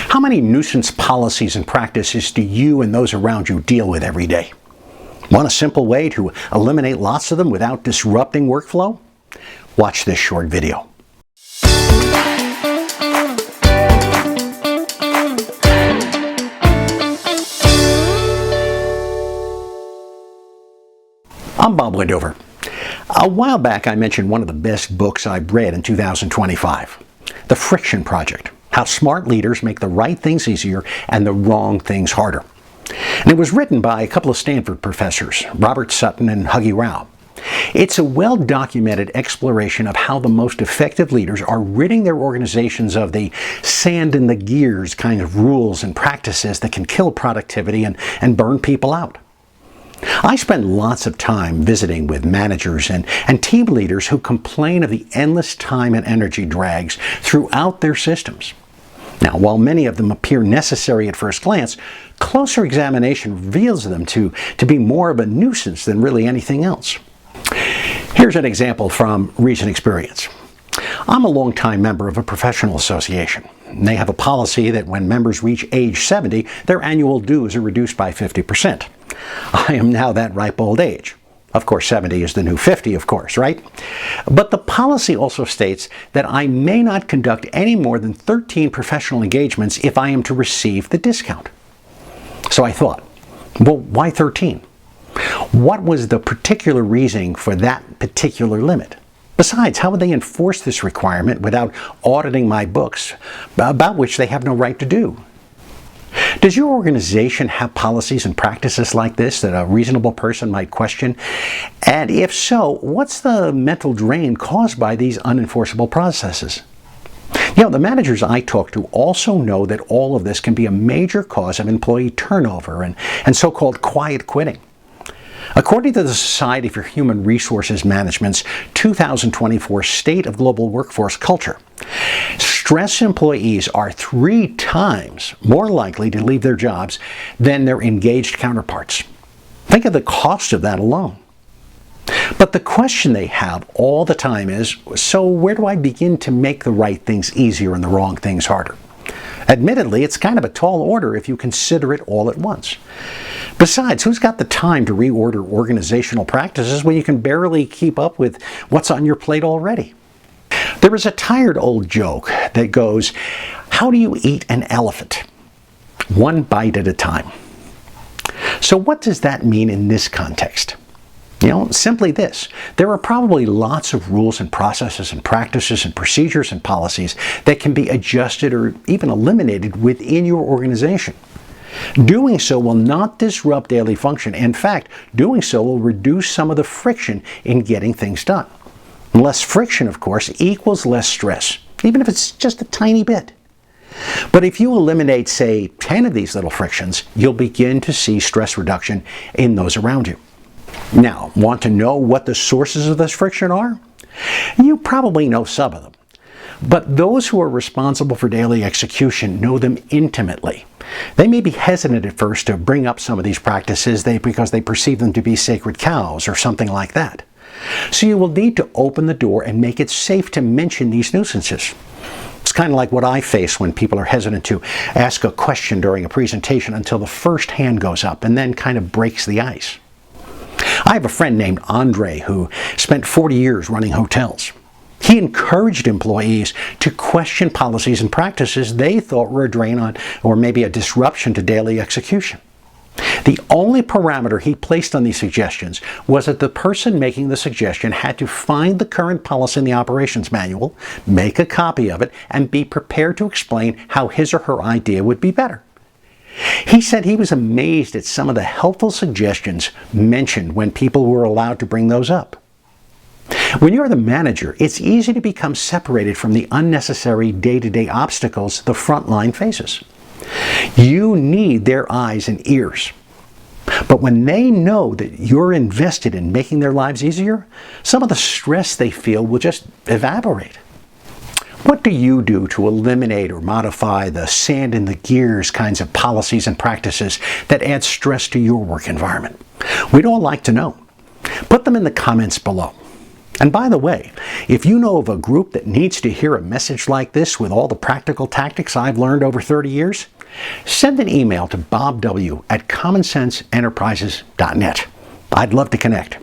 How many nuisance policies and practices do you and those around you deal with every day? Want a simple way to eliminate lots of them without disrupting workflow? Watch this short video. I'm Bob Wendover. A while back I mentioned one of the best books I've read in 2025, The Friction Project: How Smart Leaders Make the Right Things Easier and the Wrong Things Harder. And it was written by a couple of Stanford professors, Robert Sutton and Huggy Rao. It's a well-documented exploration of how the most effective leaders are ridding their organizations of the sand in the gears kind of rules and practices that can kill productivity and burn people out. I spend lots of time visiting with managers and team leaders who complain of the endless time and energy drags throughout their systems. Now, while many of them appear necessary at first glance, closer examination reveals them to be more of a nuisance than really anything else. Here's an example from recent experience. I'm a longtime member of a professional association. They have a policy that when members reach age 70, their annual dues are reduced by 50%. I am now that ripe old age. Of course, 70 is the new 50, of course, right? But the policy also states that I may not conduct any more than 13 professional engagements if I am to receive the discount. So I thought, well, why 13? What was the particular reasoning for that particular limit? Besides, how would they enforce this requirement without auditing my books, about which they have no right to do? Does your organization have policies and practices like this that a reasonable person might question? And if so, what's the mental drain caused by these unenforceable processes? You know, the managers I talk to also know that all of this can be a major cause of employee turnover and so-called quiet quitting. According to the Society for Human Resources Management's 2024 State of Global Workforce Culture, stressed employees are 3 times more likely to leave their jobs than their engaged counterparts. Think of the cost of that alone. But the question they have all the time is, so where do I begin to make the right things easier and the wrong things harder? Admittedly, it's kind of a tall order if you consider it all at once. Besides, who's got the time to reorder organizational practices when you can barely keep up with what's on your plate already? There is a tired old joke that goes, how do you eat an elephant? 1 bite at a time. So what does that mean in this context? You know, simply this. There are probably lots of rules and processes and practices and procedures and policies that can be adjusted or even eliminated within your organization. Doing so will not disrupt daily function. In fact, doing so will reduce some of the friction in getting things done. Less friction, of course, equals less stress, even if it's just a tiny bit. But if you eliminate, say, 10 of these little frictions, you'll begin to see stress reduction in those around you. Now, want to know what the sources of this friction are? You probably know some of them. But those who are responsible for daily execution know them intimately. They may be hesitant at first to bring up some of these practices because they perceive them to be sacred cows or something like that. So you will need to open the door and make it safe to mention these nuisances. It's kind of like what I face when people are hesitant to ask a question during a presentation until the first hand goes up and then kind of breaks the ice. I have a friend named Andre who spent 40 years running hotels. He encouraged employees to question policies and practices they thought were a drain on or maybe a disruption to daily execution. The only parameter he placed on these suggestions was that the person making the suggestion had to find the current policy in the operations manual, make a copy of it, and be prepared to explain how his or her idea would be better. He said he was amazed at some of the helpful suggestions mentioned when people were allowed to bring those up. When you're the manager, it's easy to become separated from the unnecessary day-to-day obstacles the front line faces. You need their eyes and ears. But when they know that you're invested in making their lives easier, some of the stress they feel will just evaporate. What do you do to eliminate or modify the sand in the gears kinds of policies and practices that add stress to your work environment? We'd all like to know. Put them in the comments below. And by the way, if you know of a group that needs to hear a message like this with all the practical tactics I've learned over 30 years, send an email to bobw@commonsenseenterprises.net. I'd love to connect.